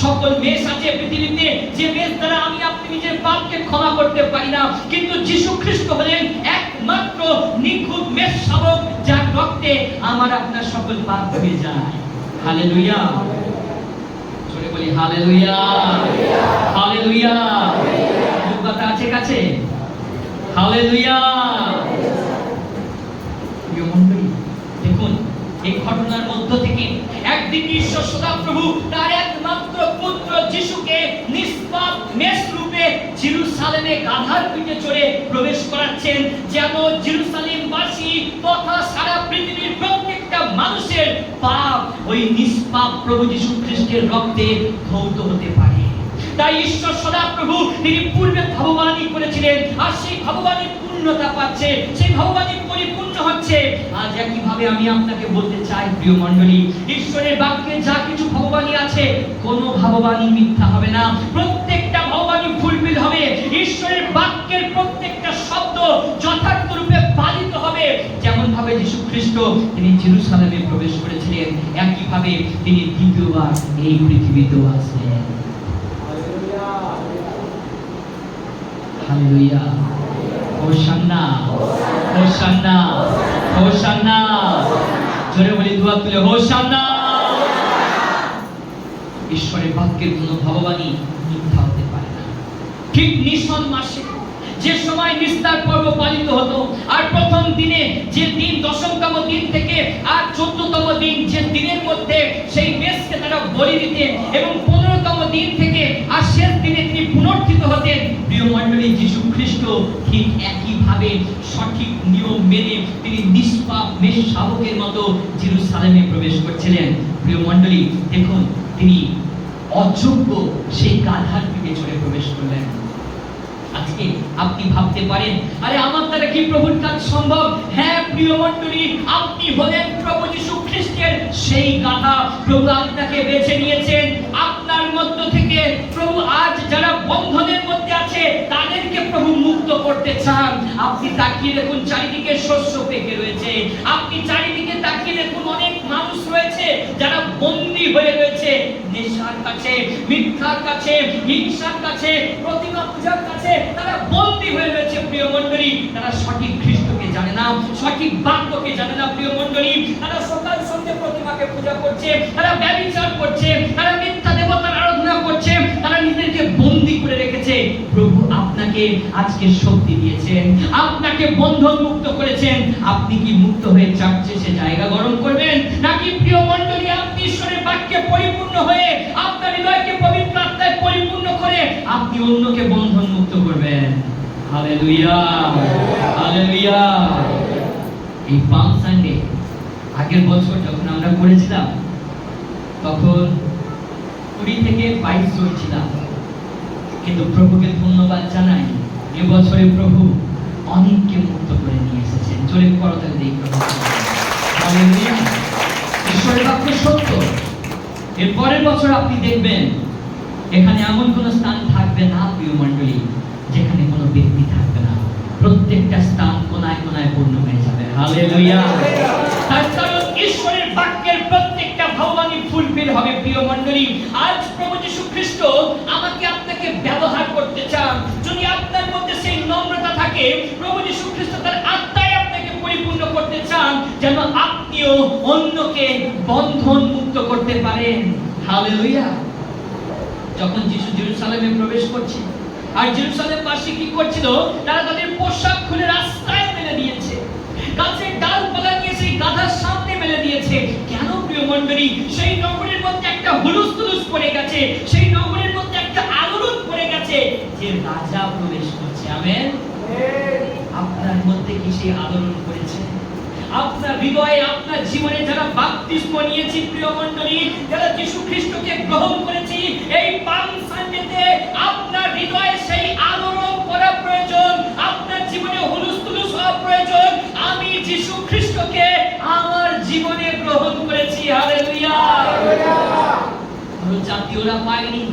সকল মেষ আছে পৃথিবীতে, যে মেষ দ্বারা আমি আপনি নিজের পাপকে ক্ষমা করতে পারি না, কিন্তু যীশু খ্রিস্ট হলেন একমাত্র নিখুঁত মেষ শাবক, যার রক্তে আমার আপনার সকল পাপ ধুয়ে যায়। হালেলুয়া, জোরে বলি হালেলুয়া, হালেলুয়া। কথা আছে কাছে? হালেলুয়া। প্রিয় মণ্ডলী, দেখুন এই ঘটনার মধ্য থেকে একদিকে ঈশ্বর সদাপ্রভু তার একমাত্র পুত্র যিশুকে নিষ্পাপ মেষ রূপে জেরুজালেমে গাধার পিঠে চড়ে প্রবেশ করাচ্ছেন, যেন জেরুজালেমবাসী তথা সারা পৃথিবীর প্রত্যেকটা মানুষের পাপ ওই নিষ্পাপ প্রভু যীশু খ্রিস্টের রক্তে ধৌত হতে পারে। তাই ঈশ্বর সদাপ্রভু তিনি পূর্বে ভগবানী করেছিলেন, আর সেই ভগবানী পূর্ণতা পাচ্ছে, সেই ভগবানী পরিপূর্ণ হচ্ছে। আজ একইভাবে আমি আপনাকে বলতে চাই প্রিয় মণ্ডলী, ঈশ্বরের বাক্যে যা কিছু ভগবানী আছে, কোনো ভগবানী মিথ্যা হবে না, প্রত্যেকটা ভগবানী ফুলফিল হবে। ঈশ্বরের বাক্যের প্রত্যেকটা শব্দ যথার্থ রূপে পালিত হবে। যেমন ভাবে যীশু খ্রিস্ট তিনি জেরুজালেমে প্রবেশ করেছিলেন, একইভাবে তিনি দ্বিতীয়বার এই পৃথিবীতেও আসলেন। Hallelujah, hosanna, hosanna, hosanna. জোরে বলি দুহাত তুলে হোসান্না। ঈশ্বরের বাক্যের কোনো ভগবানী মিথ্যা হতে পারে না। ঠিক নিশন মাসে যে সময় নিস্তার পর্ব পালিত হতো, আর প্রথম দিনে যে দিন, দশমতম দিন থেকে আর 14তম দিন, যে দিনের মধ্যে সেই মেষকে তারা বলি দিতেন, এবং 15তম দিন থেকে আর শেষ দিনে তিনি পুনরুত্থিত হতেন। প্রিয় মণ্ডলী, যীশু খ্রিস্ট ঠিক একইভাবে সঠিক নিয়ম মেনে তিনি নিষ্পাপ মেষ শাবকের মতো জেরুজালেমে প্রবেশ করছিলেন। প্রিয় মণ্ডলী, দেখুন তিনি অযোগ্য সেই গাধার পিঠে চড়ে প্রবেশ করলেন। আজকে আপনি ভাবতে পারেন, আরে আমার দ্বারা কি প্রভুর কাজ সম্ভব? হ্যাঁ প্রিয় মণ্ডলী, আপনি হলেন প্রভু যীশু খ্রিস্টের সেই গাধা। প্রভু আপনাকে বেছে নিয়েছেন। আপনার মধ্য থেকে প্রভু আজ যারা বন্ধনের মধ্যে আছে তাদেরকে প্রভু মুক্ত করতে চান। আপনি তাকিয়ে দেখুন, চারিদিকে শস্য পেকে রয়েছে। আপনি চারিদিকে তাকিয়ে দেখুন, অনেক মানুষ রয়েছে যারা বন্দী হয়ে রয়েছে নেশার কাছে, মিথ্যার কাছে, হিংসার কাছে, প্রতিমা পূজার কাছে। তারা বন্দী হয়ে রয়েছে প্রিয় মণ্ডলী। তারা সঠিক খ্রিস্টকে জানে না, সঠিক বাক্যকে জানে না প্রিয় মণ্ডলী। তারা সকাল সন্ধ্যে প্রতিমাকে পূজা করছে, তারা ব্যভিচার করছে, তারা মিথ্যা দেবতার আরাধনা করছে, তারা নিজেদেরকে বন্দী করে রেখেছে। প্রভু আপনাকে আজকে শক্তি দিয়েছেন, আপনাকে বন্ধন মুক্ত করেছেন। আপনি কি মুক্ত হয়ে চার্চে সে জায়গা গরম করবেন, নাকি প্রিয় মণ্ডলী আপনি ঈশ্বরের বাক্যে পরিপূর্ণ হয়ে আপনার হৃদয়কে পবিত্র আত্মায় পরিপূর্ণ করে আপনি অন্যকে বন্ধন মুক্ত করবেন? Hallelujah, hallelujah. এই পাম সানডে আগের বছর যখন আমরা করেছিলাম, তখন 20 থেকে 22 জন ছিলাম, কিন্তু প্রভুকে ধন্যবাদ জানাই, এবছরে প্রভু অনেককে মুক্ত করে নিয়ে এসেছেন। জোরে করতালি দেই প্রভু। হালেলুয়া। ঈশ্বরের বাক্য সত্য। এর পরের বছর আপনি দেখবেন এখানে এমন কোন স্থান থাকবে না প্রিয় মণ্ডলী যেখানে কোনো ব্যক্তি থাকবে না। প্রত্যেকটা স্থান কোনায় কোনায় পূর্ণ হয়ে যাবে। হালেলুয়া। তার কারণ ঈশ্বরের বাক্যের প্রত্যেকটা ভগবানী ফুলফিল হবে প্রিয় মণ্ডলী। আজ প্রভু যীশু খ্রিস্ট আমাকে আপনাকে ব্যবহার করতে চান। যদি আপনার মধ্যে সেই নম্রতা থাকে, প্রভু যীশু খ্রিস্ট তার আত্মায় আপনাকে পরিপূর্ণ করতে চান, যেন আপনিও অন্যকে বন্ধন মুক্ত করতে পারেন। হালেলুয়া। যখন যীশু জেরুজালেমে প্রবেশ করছে, আর জেরুজালেমবাসী কি করছিল? তারা তাদের পোশাক খুলে রাস্তায় মেলে দিয়েছে, গাছের ডালপালা নিয়ে সেই গাধার সামনে মেলে দিয়েছে। কেন প্রিয় মণ্ডলী? সেই নগরের মধ্যে একটা হুলুস্থুলুস পড়ে গেছে, সেই নগরের মধ্যে একটা আলোড়ন পড়ে গেছে যে রাজা প্রবেশ করছে। আমেন। আপনার মধ্যে কি সেই আলোড়ন পড়েছে? আপনার হৃদয়ে, আপনার জীবনে যারা বাপ্তিস্ম নিয়েছি প্রিয় মণ্ডলী, যারা যীশু খ্রিস্টকে গ্রহণ করেছি, এই পাম সানডেতে আপনার হৃদয়ে সেই আলোড়ন পড়া প্রয়োজন, আপনার জীবনে হুলুস্থুলুস হওয়া প্রয়োজন। আমি যীশু খ্রিস্টকে আমার জীবনে গ্রহণ করেছি। হালেলুয়া। জাতীয়রা পায়নি,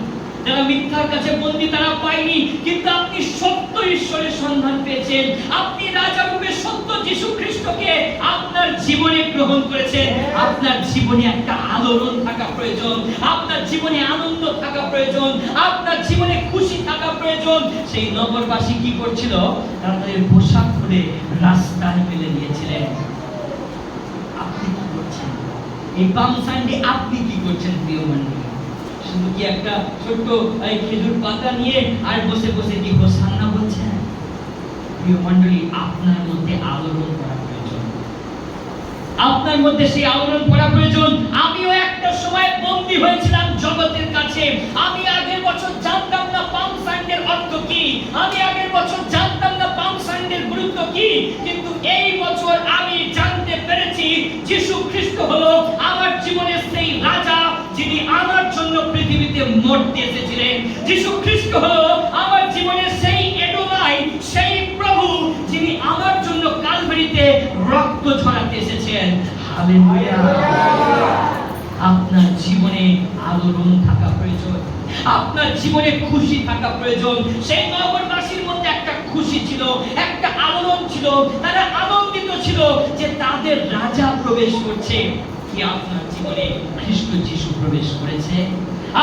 যারা মিথ্যার কাছে বন্দী তারা পায়নি, কিন্তু আপনি সত্য ঈশ্বরের সন্ধান পেয়েছেন। আপনি রাজারূপে সত্য যীশু খ্রিস্টকে আপনার জীবনে গ্রহণ করেছেন। আপনার জীবনে একটা আলোড়ন থাকা প্রয়োজন, আপনার জীবনে আনন্দ থাকা প্রয়োজন, আপনার জীবনে খুশি থাকা প্রয়োজন। সেই নগরবাসী কি করছিল? তারা তাদের পোশাক খুলে রাস্তায় ফেলে দিয়েছিলেন। আপনি কি করছেন এই পাম সানডে? আপনি কি করছেন প্রিয় মণ্ডলী? শুধু কি একটা ছোট্ট খেজুর পাতা নিয়ে আর বসে বসে কি হোসান্না বলছেন? প্রিয় মণ্ডলী, আপনার মধ্যে আলোড়ন করা প্রয়োজন, আপনার মধ্যে সেই আলোড়ন করা প্রয়োজন। আমিও একটা সময় বন্দী হয়েছিলাম জগতের কাছে। আমি আগের বছর জানতাম না পাম সানডের অর্থ কি, আমি আগের বছর জানতাম না পাম সানডের গুরুত্ব কি, কিন্তু এই বছর আমি জানতে পেরেছি যীশু খ্রিস্ট হলো আমার জীবনের সেই রাজা যিনি আমার জন্য পৃথিবীতে মরতে এসেছিলেন। যীশু খ্রিস্ট হলো আমার জীবনের সেই এডোনাই, সেই প্রভু যিনি আমার জন্য কালভারিতে রক্ত ঝরাতে এসেছেন। হালেলুয়া। আপনার জীবনে আলোড়ন থাকা প্রয়োজন, আপনার জীবনে খুশি থাকা প্রয়োজন। সেই নগরবাসীর মধ্যে একটা খুশি ছিল, একটা আলোড়ন ছিল, তারা আনন্দিত ছিল যে তাদের রাজা প্রবেশ করছে। কি আপনার জীবনে খ্রিস্ট যীশু প্রবেশ করেছে?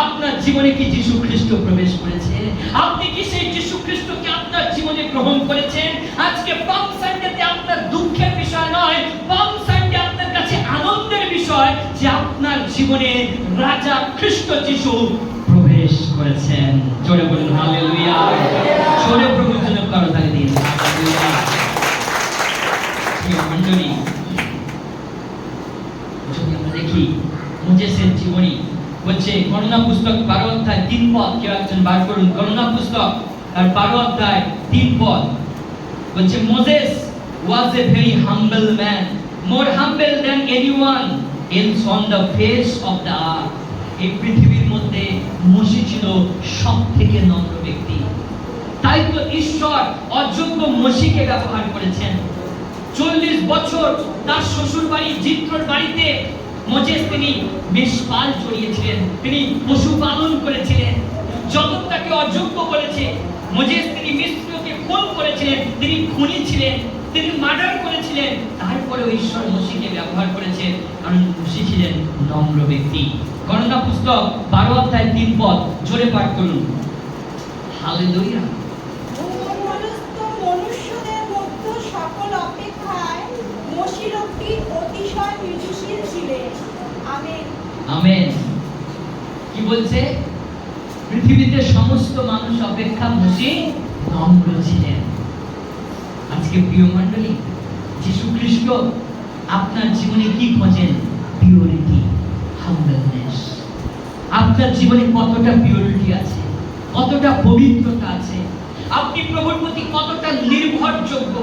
আপনার জীবনে কি যীশু খ্রিস্ট প্রবেশ করেছে? আপনি কি সেই যীশু খ্রিস্টকে আপনার জীবনে গ্রহণ করেছেন? আজকে পাম সানডেতে আপনার দুঃখের বিষয় নয়, পাম সানডে আপনার কাছে আনন্দের বিষয় যে আপনার জীবনে রাজা খ্রিস্ট যীশু প্রবেশ করেছেন। জোরে বলুন হালেলুয়া। জোরে প্রভুর জন্য করতালি দিন হালেলুয়া। প্রিয় মণ্ডলী, যদি আমরা দেখি মোজেসের জীবনী, বলছে গণনা পুস্তক 12 অধ্যায় 3 পদ, কেউ একজন বার করুন গণনা পুস্তক আর 12 অধ্যায় 3 পদ। বলছে Moses was a very humble man, more humble than anyone else on the face of the earth. এই পৃথিবীর মধ্যে মোশে ছিল সবথেকে নম্র ব্যক্তি। তাই তো ঈশ্বর অযোগ্য মোশেকে ব্যবহার করেছেন। 40 বছর তার শ্বশুর বাড়ি জিত্রর বাড়িতে মোজেস তিনি মেষপাল চড়িয়েছিলেন, তিনি পশুপালন করেছিলেন। জগৎ তাকে অযোগ্য বলেছে। মোজেস তিনি মিস্রকে খুন করেছিলেন, তিনি খুনি ছিলেন, তিনি মার্ডার করেছিলেন। তারপরেও ঈশ্বর মোশেকে ব্যবহার করেছেন কারণ মোশে ছিলেন নম্র ব্যক্তি। গণনা পুস্তক 12 অধ্যায় 3 পদ, জোরে পাঠ করুন হালেলুয়া। মনুষ্যদের মধ্যে সকল অপেক্ষায় মোশে লোকটি অতিশয় মৃদুশীল ছিলেন। আমেন। আমেন। কি বলছে? পৃথিবীতে সমস্ত মানুষ অপেক্ষা মোশে নম্র ছিলেন। আজকে প্রিয় মণ্ডলী, যীশু খ্রিস্ট আপনার জীবনে কি খোঁজেন? Purity, humbleness. আপনার জীবনে কতটা পিওরিটি আছে, কতটা পবিত্রতা আছে, আপনি প্রভুর প্রতি কতটা নির্ভরযোগ্য,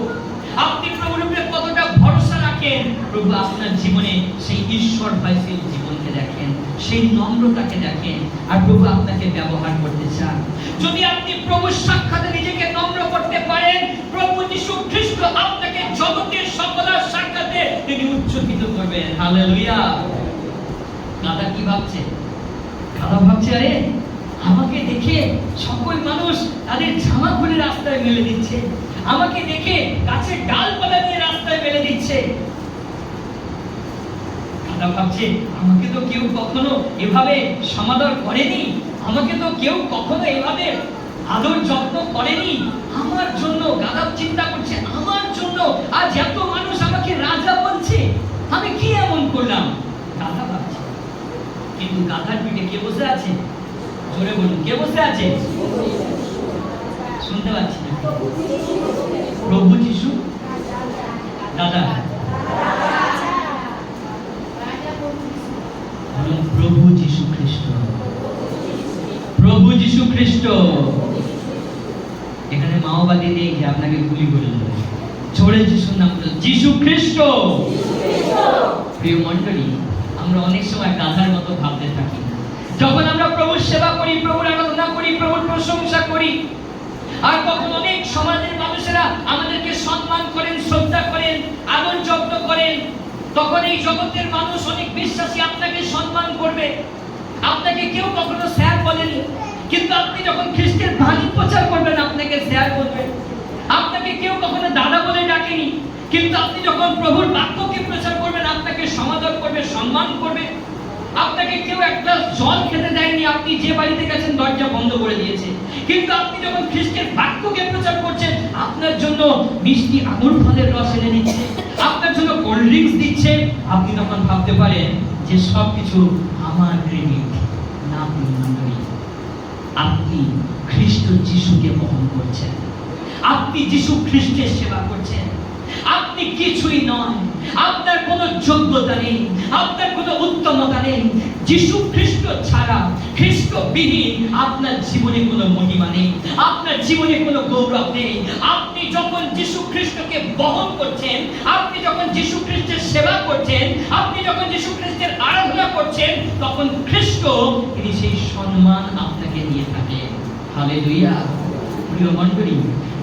আপনি প্রভুর উপরে কতটা ভরসা রাখেন। প্রভু আপনার জীবনে সেই ঈশ্বর ভয়শীল জীবনকে দেখেন, সেই নম্রতাকে দেখেন, আর প্রভু আপনাকে ব্যবহার করতে চান। যদি আপনি প্রভুর সাক্ষাতে নিজেকে নম্র করতে পারেন, প্রভু যীশু খ্রিস্ট আপনাকে জগতের সকলের সাক্ষাতে তিনি উচ্চকিত করবেন। হালেলুয়া। গাধা কি ভাবছে? গাধা ভাবছে আরে আমাকে দেখে সকল মানুষ তাদের জামা খুলে রাস্তায় মেলে দিচ্ছে, আমাকে দেখে গাছের ডালপালা নিয়ে রাস্তায় মেলে দিচ্ছে। গাধা ভাবছে আমাকে তো কেউ কখনো এভাবে সমাদর করেনি, আমাকে তো কেউ কখনো এভাবে আদর যত্ন করেনি। আমার জন্য গাধা চিন্তা করছে, আমার জন্য আজ এত মানুষ আমাকে রাজা বলছে, আমি কি এমন করলাম? গাধা ভাবছে। কিন্তু গাধার পিঠে কে বসে আছে? জোরে বলুন, কে বসে আছে? শুনতে পাচ্ছি না। প্রভু যিশু দাদা, বলুন প্রভু যিশু খ্রিস্ট। প্রভু যিশু খ্রিস্ট। এখানে মাওবাদী নেই যে আপনাকে গুলি করে দেবে। জোরে যিশুর নাম বলুন, যিশু খ্রিস্ট। প্রিয় মণ্ডলী, আমরা অনেক সময় গাধার মতো ভাবতে থাকি। যখন আমরা প্রভুর সেবা করি, প্রভুর আরাধনা করি, প্রভুর প্রশংসা করি, আর তখন অনেক সমাজের মানুষেরা আমাদেরকে সম্মান করেন, শ্রদ্ধা করেন, আদর যত্ন করেন, তখন এই জগতের মানুষ অনেক বিশ্বাসী আপনাকে সম্মান করবে। আপনাকে কেউ কখনো স্যার বলেনি, কিন্তু আপনি যখন খ্রিস্টের বাণী প্রচার করবেন আপনাকে স্যার বলবে। আপনাকে কেউ কখনো দাদা বলে ডাকেনি, কিন্তু আপনি যখন প্রভুর বাক্যকে প্রচার করবেন আপনাকে সমাদর করবে, সম্মান করবে। আপনাকে কেউ একটা জল খেতে দেয়নি, আপনি যে বাড়িতে গেছেন দরজা বন্ধ করে দিয়েছে, কিন্তু আপনি যখন খ্রিস্টের বাক্যকে প্রচার করছেন আপনার জন্য মিষ্টি আঙুর ফলের রস এনে দিচ্ছে, আপনার জন্য কোল্ড ড্রিঙ্কস দিচ্ছে। আপনি তখন ভাবতে পারেন যে সবকিছু আমার ক্রেডিট না। আপনি খ্রিস্ট যিশুকে বহন করছেন, আপনি যিশু খ্রিস্টের সেবা করছেন। আপনি কিছুই নয়, আপনার কোনো যোগ্যতা নেই, আপনার কোনো উত্তমতা নেই। যিশু খ্রিস্ট ছাড়া, খ্রিস্ট বিহীন আপনার জীবনে কোনো মহিমা নেই, আপনার জীবনে কোনো গৌরব নেই। আপনি যখন যিশু খ্রিস্টকে বহন করছেন, আপনি যখন যিশু খ্রিস্টের সেবা করছেন, আপনি যখন যিশু খ্রিস্টের আরাধনা করছেন, তখন খ্রিস্ট তিনি সেই সম্মান আপনাকে দিয়ে থাকেন। হালেলুয়া। প্রিয় মণ্ডলী,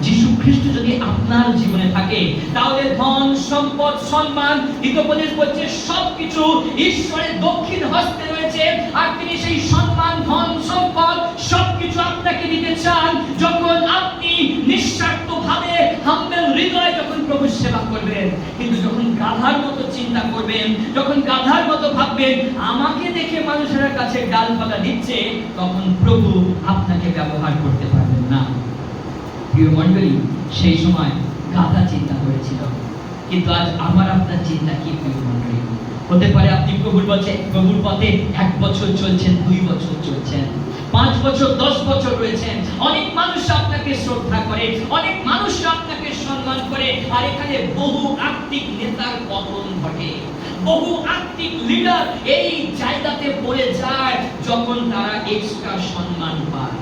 যিশু খ্রিস্ট যদি আপনার জীবনে থাকে তাহলে ধন সম্পদ সম্মান, হিতোপদেশ বলছে সবকিছু ঈশ্বরের দক্ষিণ হস্তে রয়েছে, আর তিনি সেই সম্মান ধন সম্পদ সবকিছু আপনাকে দিতে চান যখন আপনি নিঃস্বার্থভাবে হাম্বেল হৃদয়ে যখন প্রভুর সেবা করবেন। কিন্তু যখন গাধার মতো চিন্তা করবেন, যখন গাধার মতো ভাববেন আমাকে দেখে মানুষের কাছে ডালপালা দিচ্ছে, তখন প্রভু আপনাকে ব্যবহার করতে পারবেন না। প্রিয় মণ্ডলী, সেই সময় গাধা চিন্তা করেছিল, কিন্তু আজ আমার আপনার চিন্তা কি? প্রিয় মণ্ডলী, হতে পারে আপনি প্রভুর পথে 1 বছর চলছেন, 2 বছর চলছেন, 5 বছর 10 বছর রয়েছেন। অনেক মানুষ আপনাকে শ্রদ্ধা করে, অনেক মানুষ আপনাকে সম্মান করে, আর এখানে বহু আত্মিক নেতার পতন ঘটে। বহু আত্মিক লিডার এই জায়গাতে পড়ে যায় যখন তারা এক্সট্রা সম্মান পায়,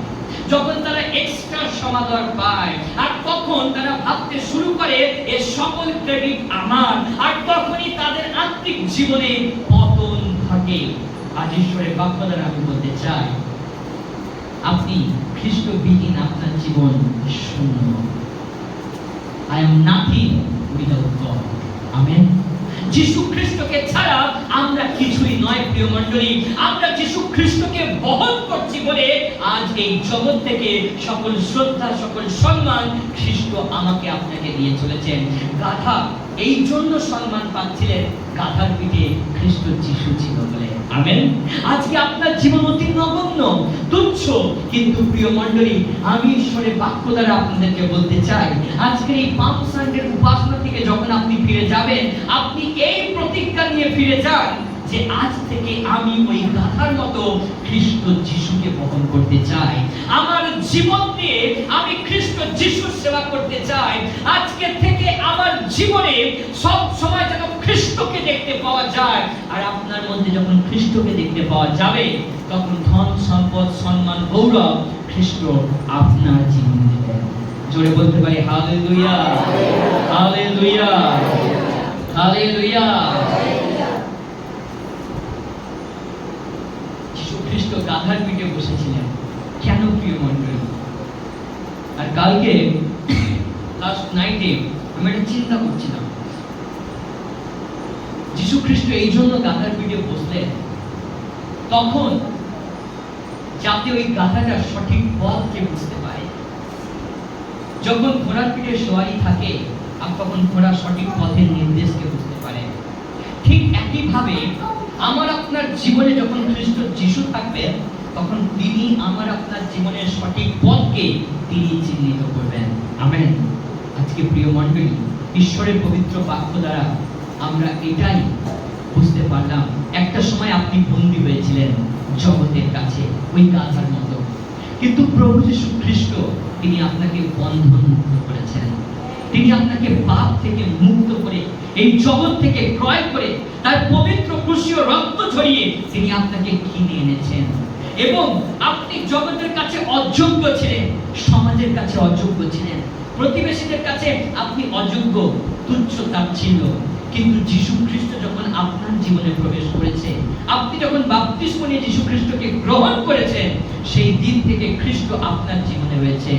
যখন তারা এক্সট্রা সমাদর পায়, আর তখন তারা ভাবতে শুরু করে এর সকল ক্রেডিট আমার, আর তখনই তাদের আত্মিক জীবনে পতন ঘটে। আজ ঈশ্বরের বাক্য দ্বারা আমি বলতে চাই, আপনি খ্রিস্ট বিহীন আপনার জীবন শূন্য। I am nothing without God. Amen. যিশু খ্রিস্টকে ছাড়া আমরা কিছুই নয়। প্রিয় মণ্ডলী, আমরা যিশু খ্রিস্টকে বহন করছি বলে আজ এই জগৎ থেকে সকল শ্রদ্ধা, সকল সম্মান খ্রিস্ট আমাকে আপনাকে দিয়ে চলেছেন। গাধা এই জন্য সম্মান পাচ্ছিলেন, গাধার পিঠে খ্রিস্ট যিশু ছিল বলে। আমেন। আজকে আপনার জীবন অতি নগণ্য, তুচ্ছ, কিন্তু প্রিয় মণ্ডলী, আমি ঈশ্বরের বাক্য দ্বারা আপনাদেরকে বলতে চাই, আজকে এই পাম সানডের উপাসনা থেকে যখন আপনি ফিরে যাবেন, আপনি এই প্রতিজ্ঞা নিয়ে ফিরে যান যে আজ থেকে আমি ওই গাধার মতো খ্রিস্ট যিশুকে বহন করতে চাই। আমার জীবন দিয়ে আমি খ্রিস্ট যিশুর সেবা করতে চাই। আজকে থেকে আমার জীবনে সব সময় যেন খ্রিস্টকে দেখতে পাওয়া যায়, আর আপনার মধ্যে যখন খ্রিস্টকে দেখতে পাওয়া যাবে তখন ধন সম্পদ সম্মান গৌরব খ্রিস্ট আপনার জীবনে দেবেন। জোরে বলতে পারি হালেলুয়া, হালেলুয়া, হালেলুয়া। যিশু খ্রিস্ট গাধার পিঠে বসেছিলেন কেন প্রিয় মণ্ডলী? আর কালকে লাস্ট নাইটে আমি একটা চিন্তা করছিলাম, যিশু খ্রিস্ট এই জন্য গাধার পিঠে বসলেন তখন যাতে ওই গাধাটা সঠিক পথকে বুঝতে পারে। যখন ঘোড়ার পিঠে সওয়ারি থাকে আর তখন ঘোড়া সঠিক পথের নির্দেশকে বুঝতে পারে, ঠিক একইভাবে আমার আপনার জীবনে যখন খ্রিস্ট যিশু থাকবেন তখন তিনি আমার আপনার জীবনের সঠিক পথকে তিনি চিহ্নিত করবেন। আমেন। আজকে প্রিয় মণ্ডলী, ঈশ্বরের পবিত্র বাক্য দ্বারা আমরা এটাই বুঝতে পারলাম। একটা সময় আপনি বন্দী হয়েছিলেন জগতের কাছে ওই গাধার মতো, কিন্তু প্রভু যীশু খ্রিস্ট তিনি আপনাকে বন্ধন মুক্ত করেছেন। তিনি আপনাকে পাপ থেকে মুক্ত করে, এই জগৎ থেকে ক্রয় করে, তার পবিত্র ক্রুশীয় রক্ত ঝরিয়ে তিনি আপনাকে কিনে এনেছেন। এবং আপনি জগতের কাছে অযোগ্য ছিলেন, সমাজের কাছে অযোগ্য ছিলেন, প্রতিবেশীদের কাছে আপনি অযোগ্য, তুচ্ছ তাচ্ছিল্য। কিন্তু যীশু খ্রিস্ট যখন আপনার জীবনে প্রবেশ করেছে, আপনি যখন বাপ্তিস্ম নিয়ে যীশু খ্রিস্টকে গ্রহণ করেছেন, সেই দিন থেকে খ্রিস্ট আপনার জীবনে রয়েছে।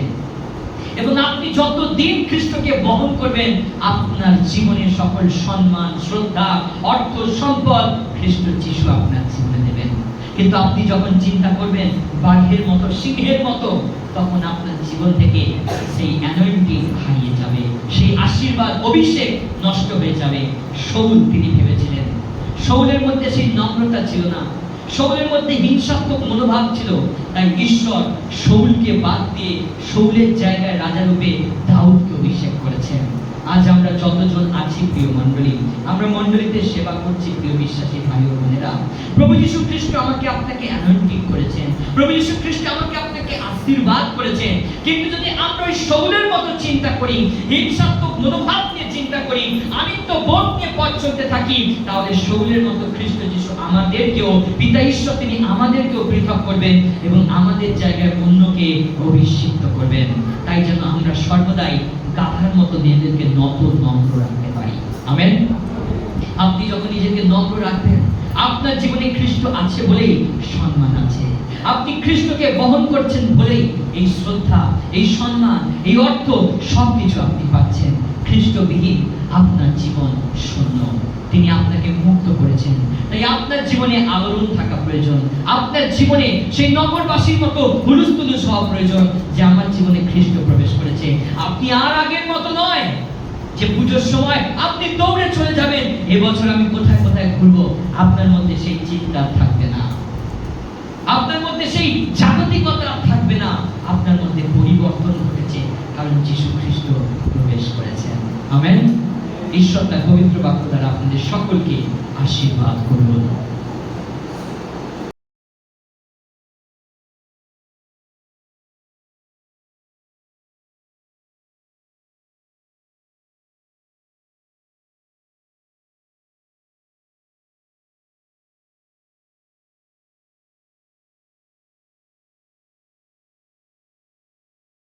এবং আপনি যতদিন খ্রিস্টকে বহন করবেন, আপনার জীবনের সকল সম্মান, শ্রদ্ধা, অর্থ, সম্পদ খ্রিস্ট যিশু আপনার জীবনে দেবেন। কিন্তু আপনি যখন চিন্তা করবেন বাঘের মতো, সিংহের মতো, তখন আপনার জীবন থেকে সেই অ্যানয়েন্টিং হারিয়ে যাবে, সেই আশীর্বাদ, অভিষেক নষ্ট হয়ে যাবে। শাউল তিনি ভেবেছিলেন, শাউলের মধ্যে সেই নম্রতা ছিল না, শাউলের মধ্যে হিংসাত্মক মনোভাব ছিল। তাই ঈশ্বর শাউলকে বাদ দিয়ে শাউলের জায়গায় রাজা রূপে দাউদকে অভিষেক করেছেন। আজ আমরা যতজন আছি প্রিয় মণ্ডলী, আমরা মণ্ডলীতে সেবা করছি প্রিয় বিশ্বাসী ভাই ও বোনেরা। প্রভু যীশু খ্রিস্ট আমাকে আপনাকে অ্যানয়েন্টিং করেছেন, প্রভু যীশু খ্রিস্ট আমাকে আপনাকে আশীর্বাদ করেছেন। কিন্তু যদি আমরা ওই শাউলের মতো চিন্তা করি, হিংসাত্মক মনোভাব নিয়ে চিন্তা করি, আমিত্ব বোধ নিয়ে পথ চলতে থাকি, তাহলে শাউলের মতো খ্রিস্ট যিশু আমাদেরকেও, পিতা ঈশ্বর তিনি আমাদেরকেও পৃথক করবেন এবং আমাদের জায়গায় অন্যকে অভিষিক্ত করবেন। তাই যেন আমরা সর্বদাই গাধার মতো নিজেদেরকে নম্র রাখতে পারি। আমেন। আপনি যখন নিজেকে নম্র রাখবেন, আপনার জীবনে খ্রিস্ট আছে বলেই সম্মান আছে। আপনি খ্রিস্টকে বহন করছেন বলেই এই শ্রদ্ধা, এই সম্মান, এই অর্থ সবকিছু আপনি পাচ্ছেন। খ্রিস্টবিহীন আপনার জীবন শূন্য। তিনি আপনাকে মুক্ত করেছেন। তাই আপনার জীবনে আলোড়ন থাকা প্রয়োজন, আপনার জীবনে সেই নগরবাসীর মতো হুলুস্থুলুস হওয়া প্রয়োজন যে আমার জীবনে খ্রিস্ট প্রবেশ করেছে। আপনি আর আগের মতো নয় যে পুজোর সময় আপনি দৌড়ে চলে যাবেন, এবছর আমি কোথায় কোথায় ঘুরবো। আপনার মধ্যে সেই চিন্তা থাকবে না, আপনার মধ্যে সেই জাগতিকতা থাকবে না। আপনার মধ্যে পরিবর্তন ঘটেছে, কারণ যীশু খ্রিস্ট প্রবেশ করেছেন। আমেন। ঈশ্বর তার পবিত্র বাক্য দ্বারা আপনাদের সকলকে আশীর্বাদ করুন।